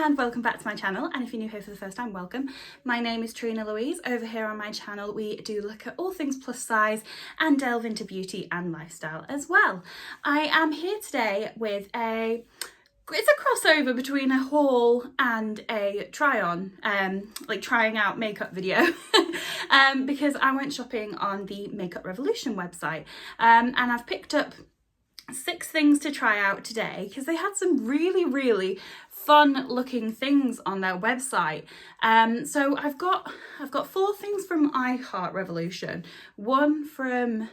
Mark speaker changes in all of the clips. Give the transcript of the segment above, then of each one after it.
Speaker 1: and welcome back to my channel, and if you're new here for the first time, welcome. My name is Trina-Louise. Over here on my channel we do look at all things plus size and delve into beauty and lifestyle as well. I am here today with it's a crossover between a haul and a try on, like trying out makeup video, because I went shopping on the Makeup Revolution website, and I've picked up 6 things to try out today because they had some really fun looking things on their website. So I've got 4 things from Revolution, 1 from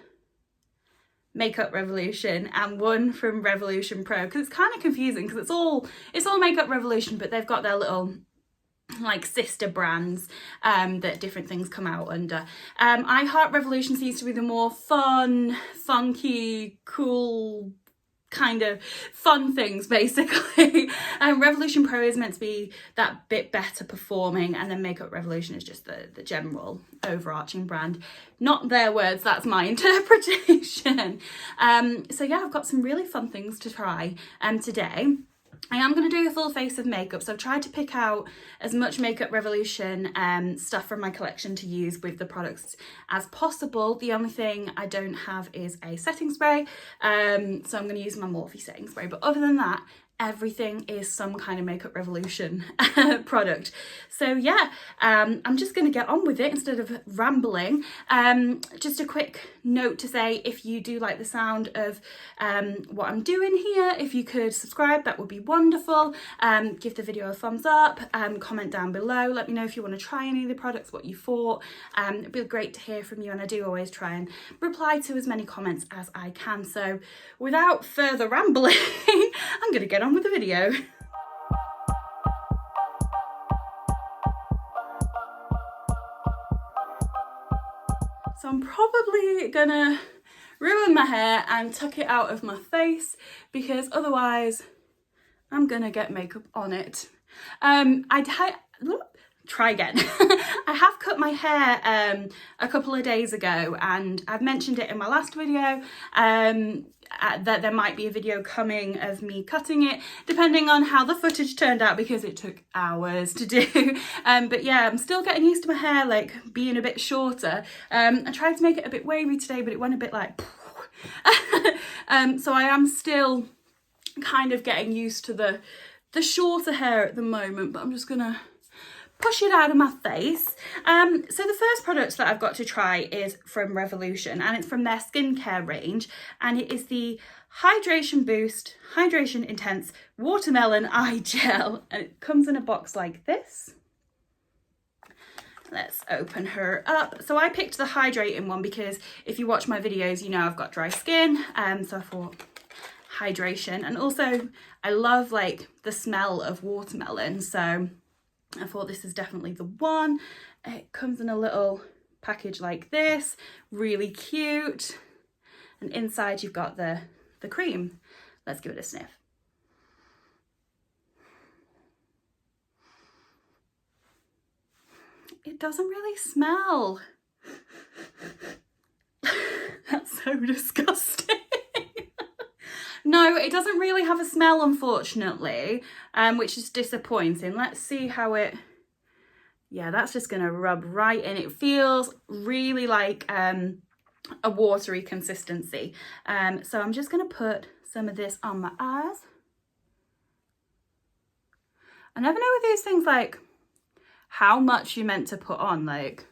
Speaker 1: Makeup Revolution and 1 from Revolution Pro, because it's kind of confusing because it's all Makeup Revolution, but they've got their little like sister brands that different things come out under. Revolution seems to be the more fun, funky, cool kind of fun things basically. Revolution Pro is meant to be that bit better performing, and then Makeup Revolution is just the general overarching brand. Not their words, that's my interpretation. So yeah, I've got some really fun things to try today. I am going to do a full face of makeup, so I've tried to pick out as much Makeup Revolution stuff from my collection to use with the products as possible. The only thing I don't have is a setting spray, so I'm going to use my Morphe setting spray, but other than that, everything is some kind of Makeup Revolution product. So yeah, I'm just going to get on with it instead of rambling. Just a quick note to say, if you do like the sound of what I'm doing here, if you could subscribe, that would be wonderful. Give the video a thumbs up, comment down below, let me know if you want to try any of the products, what you thought. It'd be great to hear from you, and I do always try and reply to as many comments as I can. So without further rambling, I'm going to get on with the video. So I'm probably gonna ruin my hair and tuck it out of my face, because otherwise I'm gonna get makeup on it. Try again. I have cut my hair a couple of days ago, and I've mentioned it in my last video that there might be a video coming of me cutting it, depending on how the footage turned out, because it took hours to do. But yeah, I'm still getting used to my hair like being a bit shorter. I tried to make it a bit wavy today, but it went a bit like so I am still kind of getting used to the shorter hair at the moment, but I'm just gonna push it out of my face. So the first product that I've got to try is from Revolution, and it's from their skincare range, and it is the Hydration Boost Hydration Intense Watermelon Eye Gel, and it comes in a box like this. Let's open her up. So I picked the hydrating one because if you watch my videos, you know I've got dry skin, so I thought hydration, and also I love like the smell of watermelon, so I thought this is definitely the one. It comes in a little package like this, really cute, and inside you've got the cream. Let's give it a sniff. It doesn't really smell. That's so disgusting. No, it doesn't really have a smell, unfortunately, which is disappointing. Let's see how it... Yeah, that's just going to rub right in. It feels really like a watery consistency. So I'm just going to put some of this on my eyes. I never know with these things, like, how much you're meant to put on. Like,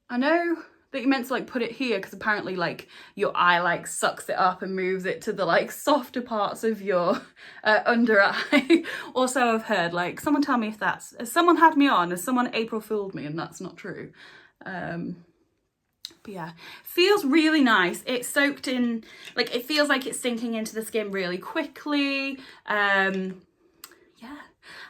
Speaker 1: I know that you're meant to like put it here because apparently like your eye like sucks it up and moves it to the like softer parts of your under eye. Also, I've heard, like, someone tell me if that's, has someone had me on, has someone April fooled me and that's not true. But yeah, feels really nice. It's soaked in, like, it feels like it's sinking into the skin really quickly. Yeah.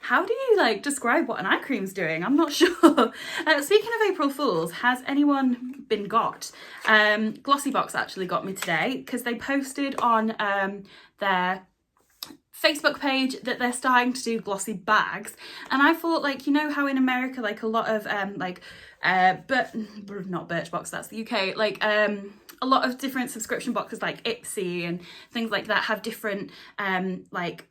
Speaker 1: How do you like describe what an eye cream's doing? I'm not sure. Speaking of April Fools, has anyone been got? Glossybox actually got me today because they posted on their Facebook page that they're starting to do glossy bags, and I thought, like, you know how in America, like, a lot of but not Birchbox, that's the UK, like a lot of different subscription boxes like Ipsy and things like that have different like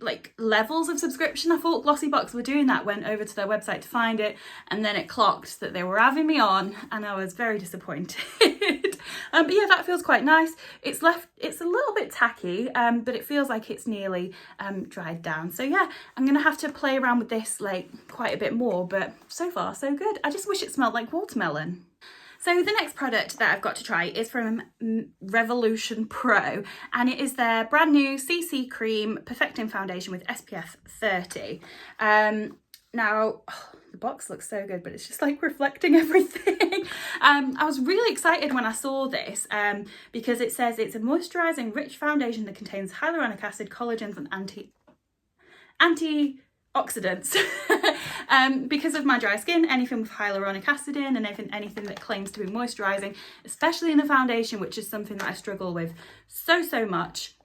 Speaker 1: like levels of subscription. I thought Glossybox were doing that, went over to their website to find it, and then it clocked that they were having me on, and I was very disappointed. But yeah, that feels quite nice. It's a little bit tacky, but it feels like it's nearly dried down. So yeah, I'm gonna have to play around with this like quite a bit more, but so far so good. I just wish it smelled like watermelon. So the next product that I've got to try is from Revolution Pro, and it is their brand new CC Cream Perfecting Foundation with SPF 30. Now, the box looks so good, but it's just like reflecting everything. I was really excited when I saw this because it says it's a moisturising rich foundation that contains hyaluronic acid, collagens and antioxidants. Because of my dry skin, anything with hyaluronic acid in and anything that claims to be moisturising, especially in the foundation, which is something that I struggle with so much,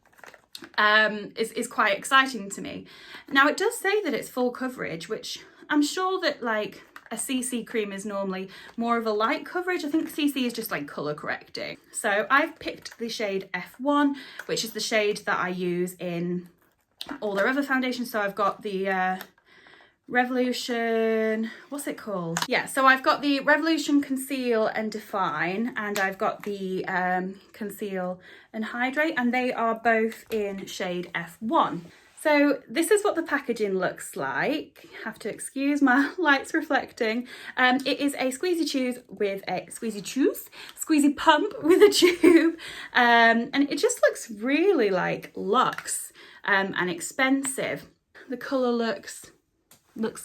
Speaker 1: is quite exciting to me. Now it does say that it's full coverage, which I'm sure that like a CC cream is normally more of a light coverage. I think CC is just like colour correcting. So I've picked the shade F1, which is the shade that I use in all their other foundations. So I've got the Revolution, what's it called? Yeah, so I've got the Revolution Conceal and Define, and I've got the Conceal and Hydrate, and they are both in shade F1. So this is what the packaging looks like. Have to excuse my lights reflecting. It is a squeezy pump with a tube, and it just looks really like luxe and expensive. The colour looks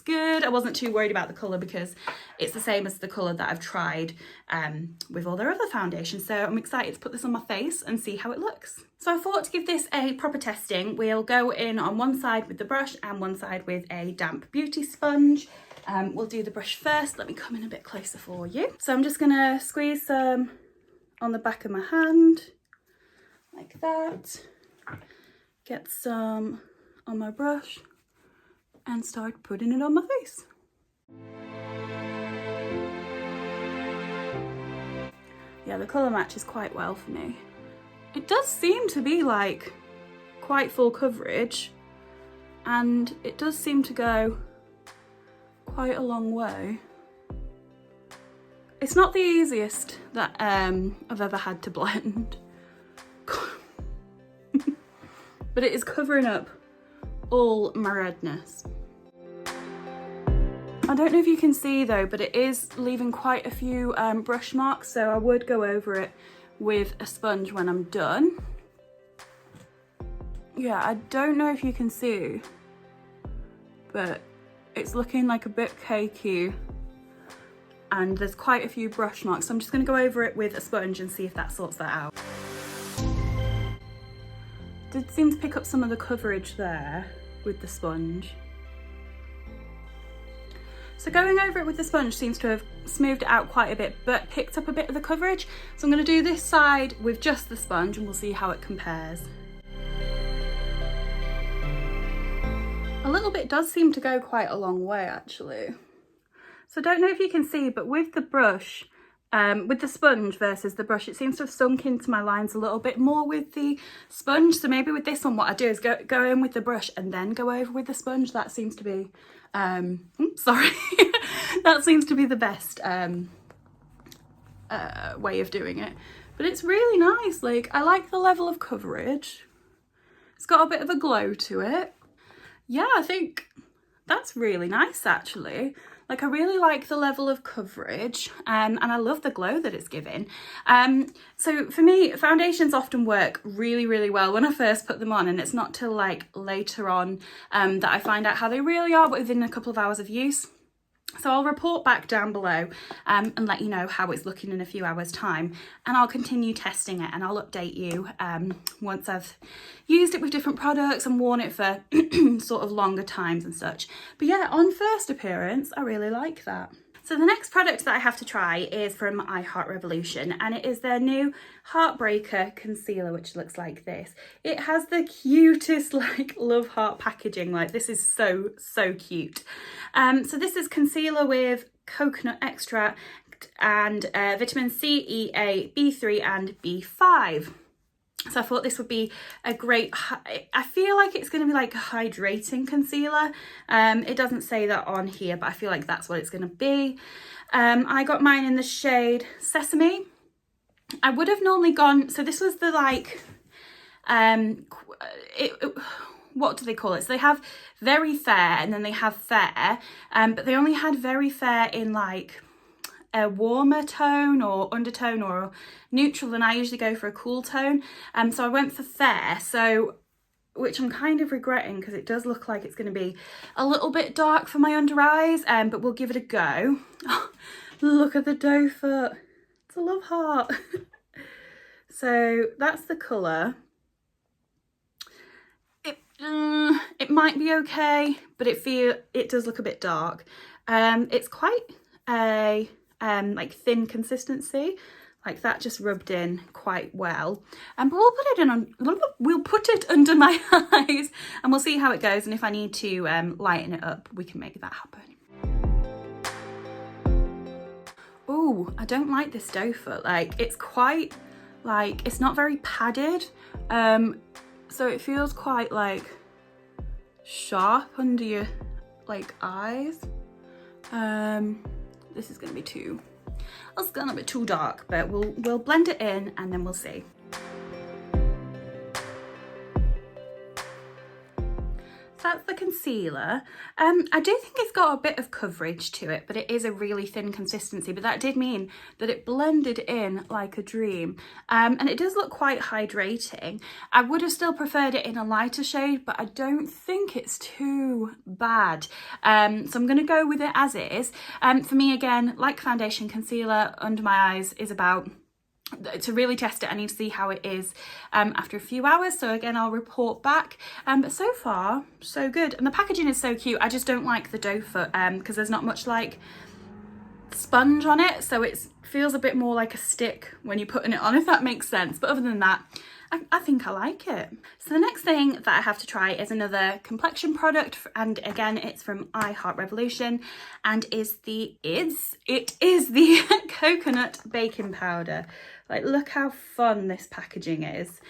Speaker 1: good. I wasn't too worried about the colour because it's the same as the colour that I've tried with all their other foundations. So I'm excited to put this on my face and see how it looks. So I thought to give this a proper testing, we'll go in on one side with the brush and one side with a damp beauty sponge. We'll do the brush first. Let me come in a bit closer for you. So I'm just gonna squeeze some on the back of my hand, like that. Get some on my brush and start putting it on my face. Yeah, the colour matches quite well for me. It does seem to be like quite full coverage, and it does seem to go quite a long way. It's not the easiest that I've ever had to blend, but it is covering up all my redness. I don't know if you can see though, but it is leaving quite a few brush marks, so I would go over it with a sponge when I'm done. Yeah, I don't know if you can see, but it's looking like a bit cakey and there's quite a few brush marks, so I'm just going to go over it with a sponge and see if that sorts that out. Did seem to pick up some of the coverage there with the sponge. So going over it with the sponge seems to have smoothed it out quite a bit, but picked up a bit of the coverage. So I'm going to do this side with just the sponge and we'll see how it compares. A little bit does seem to go quite a long way actually. So I don't know if you can see, but with the brush, with the sponge versus the brush, it seems to have sunk into my lines a little bit more with the sponge. So maybe with this one, what I do is go in with the brush and then go over with the sponge. That seems to be, that seems to be the best way of doing it. But it's really nice. Like, I like the level of coverage. It's got a bit of a glow to it. Yeah, I think that's really nice actually. Like, I really like the level of coverage and I love the glow that it's giving. So for me, foundations often work really well when I first put them on, and it's not till like later on that I find out how they really are within a couple of hours of use. So I'll report back down below and let you know how it's looking in a few hours time, and I'll continue testing it and I'll update you once I've used it with different products and worn it for sort of longer times and such. But yeah, on first appearance, I really like that. So the next product that I have to try is from Revolution, and it is their new Heartbreaker Concealer, which looks like this. It has the cutest like love heart packaging. Like, this is so cute. So this is concealer with coconut extract and vitamin C, E, A, B3 and B5. So I thought this would be a great, I feel like it's going to be like a hydrating concealer. It doesn't say that on here, but I feel like that's what it's going to be. I got mine in the shade Sesame. I would have normally gone, so this was the like, what do they call it? So they have very fair and then they have fair, but they only had very fair in like a warmer tone or undertone or neutral, and I usually go for a cool tone. So I went for fair, so which I'm kind of regretting because it does look like it's going to be a little bit dark for my under eyes, but we'll give it a go. Oh, look at the doe foot. It's a love heart. So that's the colour. It might be okay, but it does look a bit dark. It's quite a like thin consistency, like that just rubbed in quite well. But we'll put it under my eyes and we'll see how it goes, and if I need to lighten it up, we can make that happen. Oh, I don't like this doe foot. Like it's quite like, it's not very padded, so it feels quite like sharp under your like eyes. This is gonna be too dark, but we'll blend it in and then we'll see. So that's the concealer. I do think it's got a bit of coverage to it, but it is a really thin consistency, but that did mean that it blended in like a dream. And it does look quite hydrating. I would have still preferred it in a lighter shade, but I don't think it's too bad. So I'm gonna go with it as is. For me, again, like foundation, concealer under my eyes is about, to really test it, I need to see how it is after a few hours. So again, I'll report back. But so far, so good. And the packaging is so cute. I just don't like the doe foot because there's not much like sponge on it. So it feels a bit more like a stick when you're putting it on, if that makes sense. But other than that, I think I like it. So the next thing that I have to try is another complexion product, and again it's from Heartbreakers Revolution, and it is the coconut baking powder. Like, look how fun this packaging is.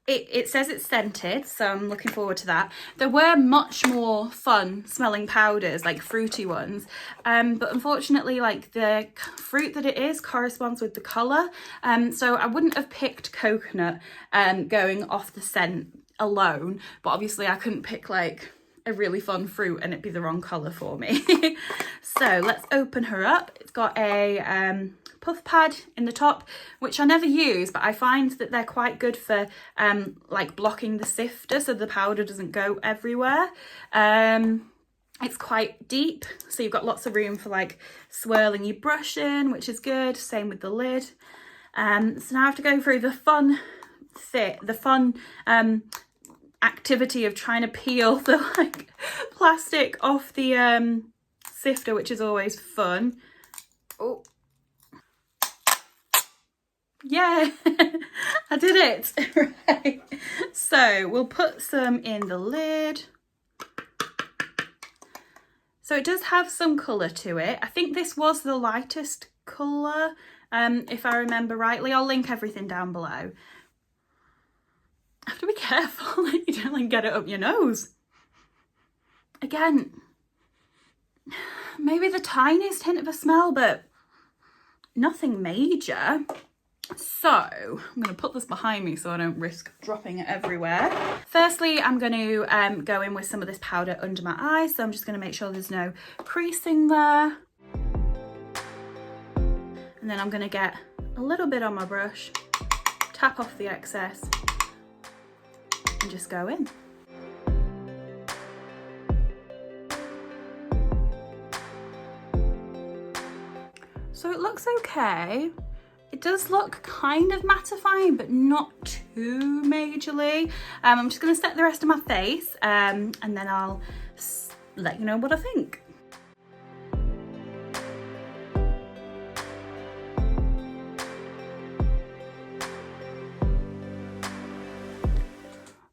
Speaker 1: It says it's scented, so I'm looking forward to that. There were much more fun smelling powders, like fruity ones, but unfortunately, like the fruit that it is corresponds with the colour, so I wouldn't have picked coconut going off the scent alone, but obviously I couldn't pick like a really fun fruit and it'd be the wrong colour for me. So let's open her up. It's got a puff pad in the top, which I never use, but I find that they're quite good for like blocking the sifter so the powder doesn't go everywhere. It's quite deep, so you've got lots of room for like swirling your brush in, which is good. Same with the lid. So now I have to go through the fun activity of trying to peel the like plastic off the sifter, which is always fun. Oh, yeah, I did it. Right, so we'll put some in the lid. So it does have some colour to it. I think this was the lightest colour, if I remember rightly. I'll link everything down below. I have to be careful that you don't like get it up your nose. Again, maybe the tiniest hint of a smell, but nothing major. So I'm going to put this behind me so I don't risk dropping it everywhere. Firstly, I'm going to go in with some of this powder under my eyes. So I'm just going to make sure there's no creasing there. And then I'm going to get a little bit on my brush, tap off the excess, and just go in. So it looks okay. It does look kind of mattifying, but not too majorly. I'm just going to set the rest of my face and then I'll let you know what I think.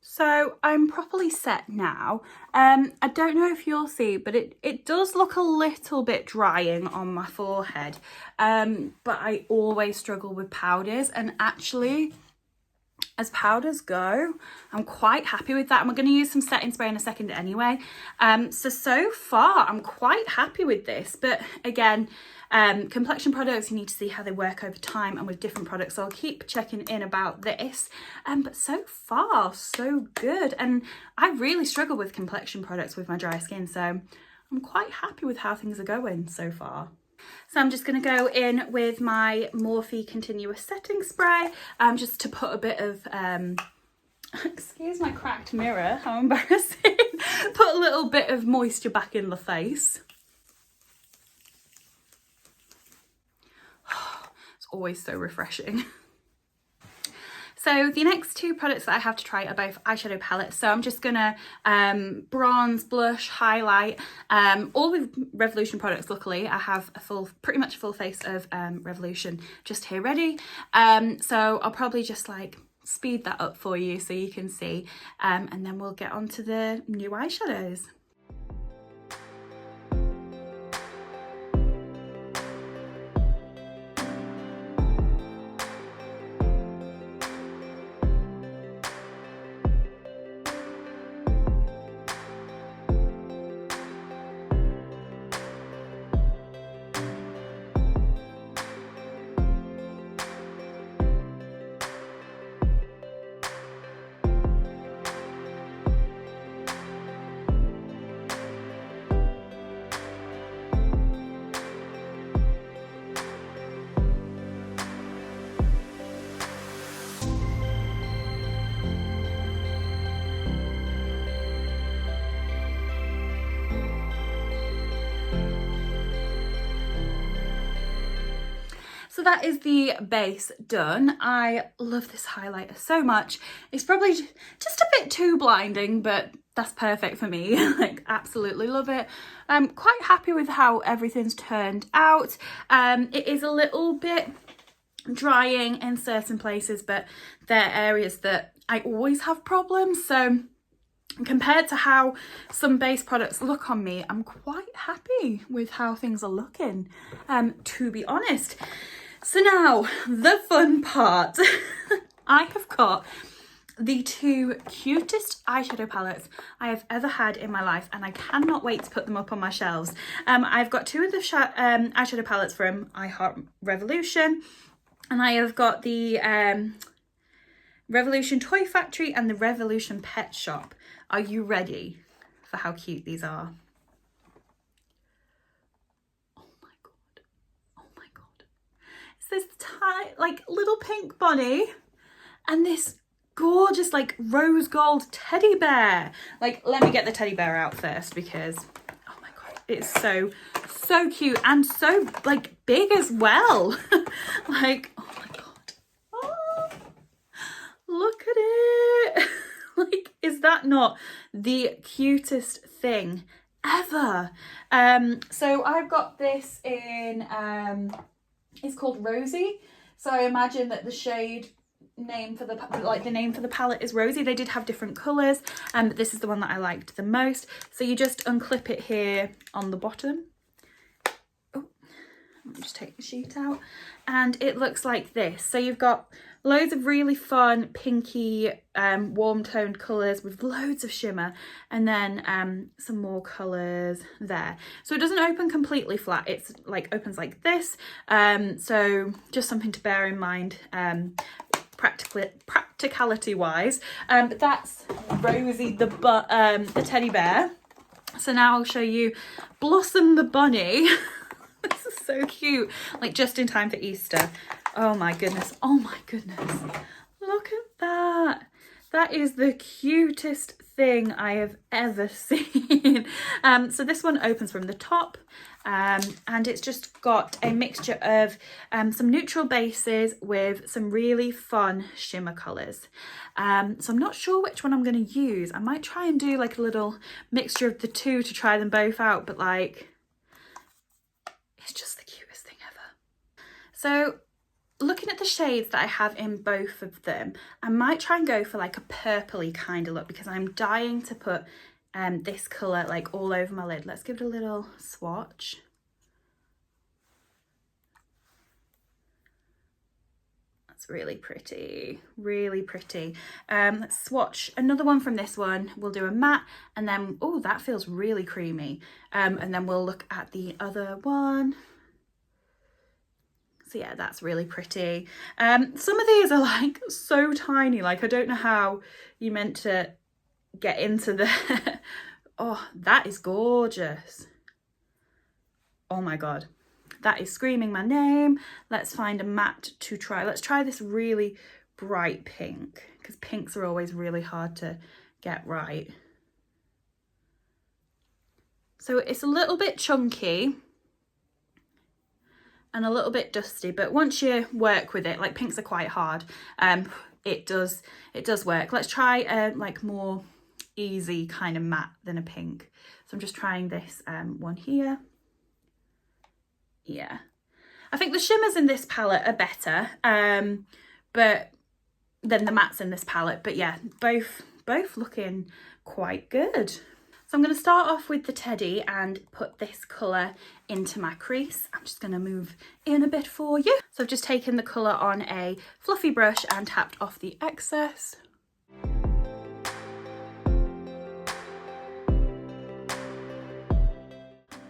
Speaker 1: So I'm properly set now. I don't know if you'll see, but it does look a little bit drying on my forehead. But I always struggle with powders, and actually as powders go, I'm quite happy with that. And we're going to use some setting spray in a second anyway. So far, I'm quite happy with this. But again, complexion products, you need to see how they work over time and with different products. So I'll keep checking in about this. But so far, so good. And I really struggle with complexion products with my dry skin. So I'm quite happy with how things are going so far. So I'm just going to go in with my Morphe Continuous Setting Spray, just to put a bit of, excuse my cracked mirror, how embarrassing, put a little bit of moisture back in the face. It's always so refreshing. So the next two products that I have to try are both eyeshadow palettes. So I'm just gonna bronze, blush, highlight, all with Revolution products. Luckily, I have pretty much a full face of Revolution just here ready. So I'll probably just like speed that up for you so you can see, and then we'll get on to the new eyeshadows. So that is the base done. I love this highlighter so much. It's probably just a bit too blinding, but that's perfect for me. Like, absolutely love it. I'm quite happy with how everything's turned out. It is a little bit drying in certain places, but they're areas that I always have problems. So compared to how some base products look on me, I'm quite happy with how things are looking, to be honest. So now, the fun part. I have got the two cutest eyeshadow palettes I have ever had in my life, and I cannot wait to put them up on my shelves. I've got two of the eyeshadow palettes from Heartbreakers Revolution, and I have got the Revolution Toy Factory and the Revolution Pet Shop. Are you ready for how cute these are? This tiny, like, little pink bunny and this gorgeous, like, rose gold teddy bear. Like, let me get the teddy bear out first because, oh my god, it's so cute and so, like, big as well. Like, oh my god. Oh, look at it. Like, is that not the cutest thing ever? So I've got this in, it's called Rosie. So I imagine that the shade name for the name for the palette is Rosie. They did have different colours, but this is the one that I liked the most. So you just unclip it here on the bottom. Oh, let me just take the sheet out. And it looks like this. So you've got loads of really fun pinky warm toned colours with loads of shimmer, and then some more colours there. So it doesn't open completely flat, it's like opens like this. So just something to bear in mind practicality wise. But that's Rosie the teddy bear. So now I'll show you Blossom the bunny. This is so cute, like just in time for Easter. Oh my goodness, oh my goodness. Look at that. That is the cutest thing I have ever seen. So this one opens from the top, and it's just got a mixture of some neutral bases with some really fun shimmer colours. So I'm not sure which one I'm going to use. I might try and do like a little mixture of the two to try them both out, but like, it's just the cutest thing ever. So looking at the shades that I have in both of them, I might try and go for like a purpley kind of look because I'm dying to put this colour like all over my lid. Let's give it a little swatch. That's really pretty, really pretty. Let's swatch another one from this one. We'll do a matte and then, oh, that feels really creamy. And then we'll look at the other one. So yeah, that's really pretty. Some of these are like so tiny, like I don't know how you meant to get into the, oh, that is gorgeous. Oh my God, that is screaming my name. Let's find a matte to try. Let's try this really bright pink, because pinks are always really hard to get right. So it's a little bit chunky and a little bit dusty, but once you work with it, like pinks are quite hard, it does work. Let's try like more easy kind of matte than a pink. So I'm just trying this one here. Yeah, I think the shimmers in this palette are better, but than the mattes in this palette. But yeah, both looking quite good. So I'm going to start off with the teddy and put this colour into my crease. I'm just going to move in a bit for you. So I've just taken the colour on a fluffy brush and tapped off the excess.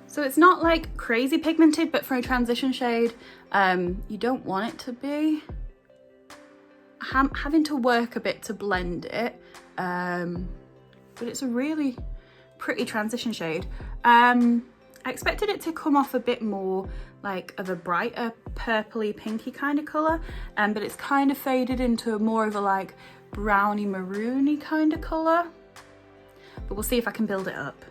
Speaker 1: So it's not like crazy pigmented, but for a transition shade, you don't want it to be. I'm having to work a bit to blend it, but it's a really pretty transition shade. I expected it to come off a bit more like of a brighter purpley pinky kind of colour, but it's kind of faded into more of a like browny maroony kind of colour. But we'll see if I can build it up.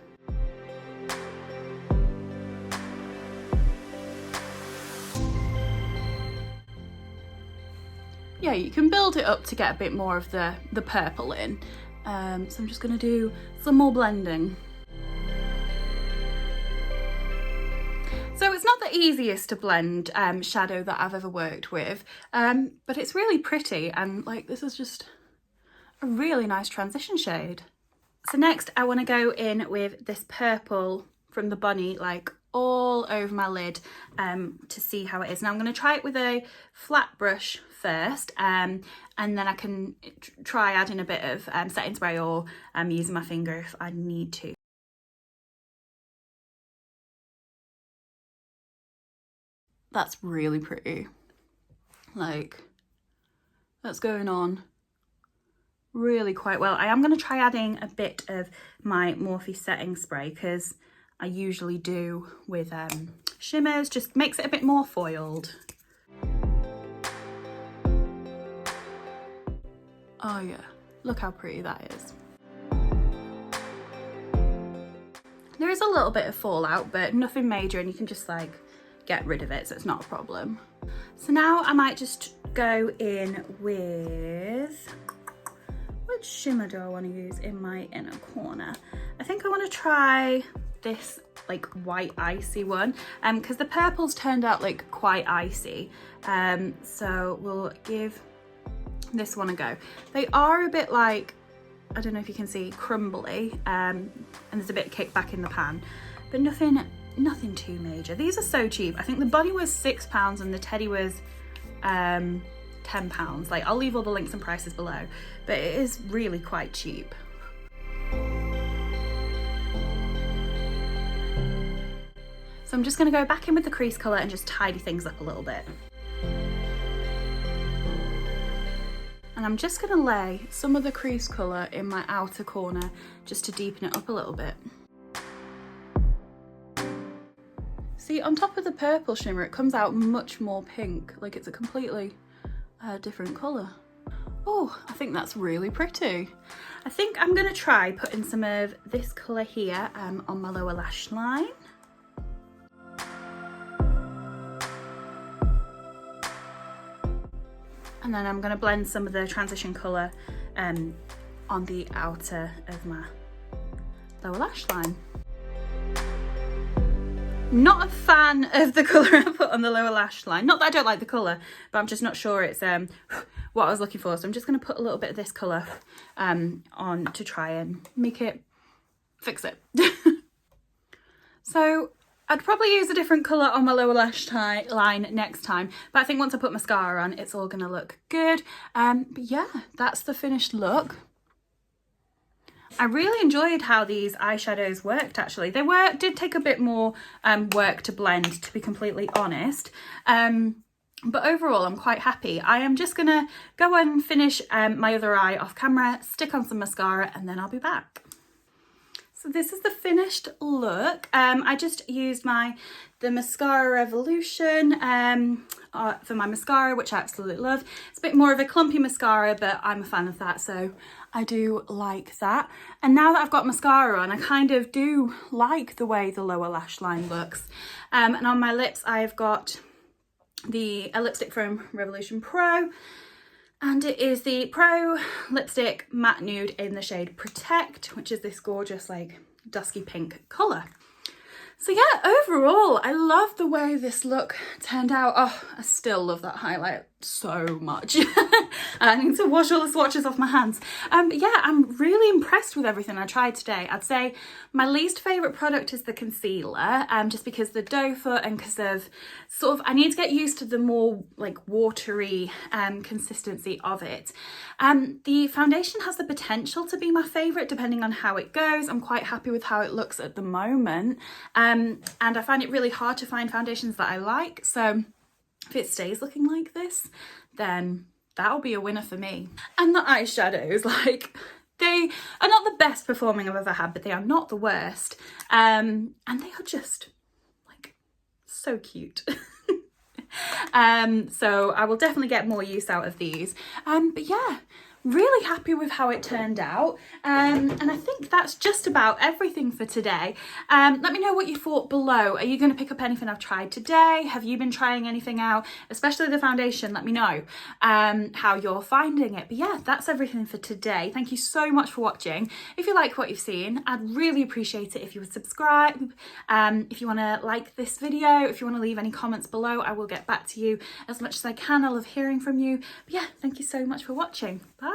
Speaker 1: Yeah, you can build it up to get a bit more of the purple in. So I'm just going to do some more blending. So it's not the easiest to blend shadow that I've ever worked with, but it's really pretty, and like this is just a really nice transition shade. So next I want to go in with this purple from the bunny, like all over my lid, to see how it is. Now I'm going to try it with a flat brush first, and then I can try adding a bit of setting spray or using my finger if I need to. That's really pretty. Like, that's going on really quite well. I am going to try adding a bit of my Morphe setting spray, because I usually do with shimmers, just makes it a bit more foiled. Oh yeah, look how pretty that is. There is a little bit of fallout, but nothing major, and you can just like get rid of it, so it's not a problem. So now I might just go in with, which shimmer do I want to use in my inner corner? I think I want to try this like white icy one, because the purples turned out like quite icy, so we'll give this one a go. They are a bit like, I don't know if you can see, crumbly, and there's a bit of kickback in the pan, but nothing too major. These are so cheap. I think the bunny was £6 and the teddy was £10. Like, I'll leave all the links and prices below, but it is really quite cheap. So I'm just going to go back in with the crease colour and just tidy things up a little bit. And I'm just going to lay some of the crease colour in my outer corner just to deepen it up a little bit. See, on top of the purple shimmer, it comes out much more pink, like it's a completely different colour. Oh, I think that's really pretty. I think I'm going to try putting some of this colour here on my lower lash line. And then I'm going to blend some of the transition colour on the outer of my lower lash line. Not a fan of the colour I put on the lower lash line. Not that I don't like the colour, but I'm just not sure it's what I was looking for. So I'm just going to put a little bit of this colour on to try and make it, fix it. So I'd probably use a different colour on my lower lash line next time, but I think once I put mascara on, it's all gonna look good. But yeah, that's the finished look. I really enjoyed how these eyeshadows worked actually. They did take a bit more work to blend, to be completely honest. But overall, I'm quite happy. I am just gonna go and finish my other eye off camera, stick on some mascara, and then I'll be back. So this is the finished look. I just used the Mascara Revolution for my mascara, which I absolutely love. It's a bit more of a clumpy mascara, but I'm a fan of that, so I do like that. And now that I've got mascara on, I kind of do like the way the lower lash line looks. And on my lips, I've got a lipstick from Revolution Pro. And it is the Pro Lipstick Matte Nude in the shade Protect, which is this gorgeous like dusky pink colour. So yeah, overall, I love the way this look turned out. Oh, I still love that highlight so much. I need to wash all the swatches off my hands. But yeah, I'm really impressed with everything I tried today. I'd say my least favourite product is the concealer, just because the doe foot and because of I need to get used to the more like watery consistency of it. The foundation has the potential to be my favourite depending on how it goes. I'm quite happy with how it looks at the moment. And I find it really hard to find foundations that I like. So if it stays looking like this, then that'll be a winner for me. And the eyeshadows, like, they are not the best performing I've ever had, but they are not the worst. And they are just, like, so cute. So I will definitely get more use out of these. But yeah, really happy with how it turned out. And I think that's just about everything for today. Let me know what you thought below. Are you going to pick up anything I've tried today? Have you been trying anything out, especially the foundation? Let me know how you're finding it. But yeah, that's everything for today. Thank you so much for watching. If you like what you've seen, I'd really appreciate it if you would subscribe. If you want to like this video, if you want to leave any comments below, I will get back to you as much as I can. I love hearing from you. But yeah, thank you so much for watching. Bye.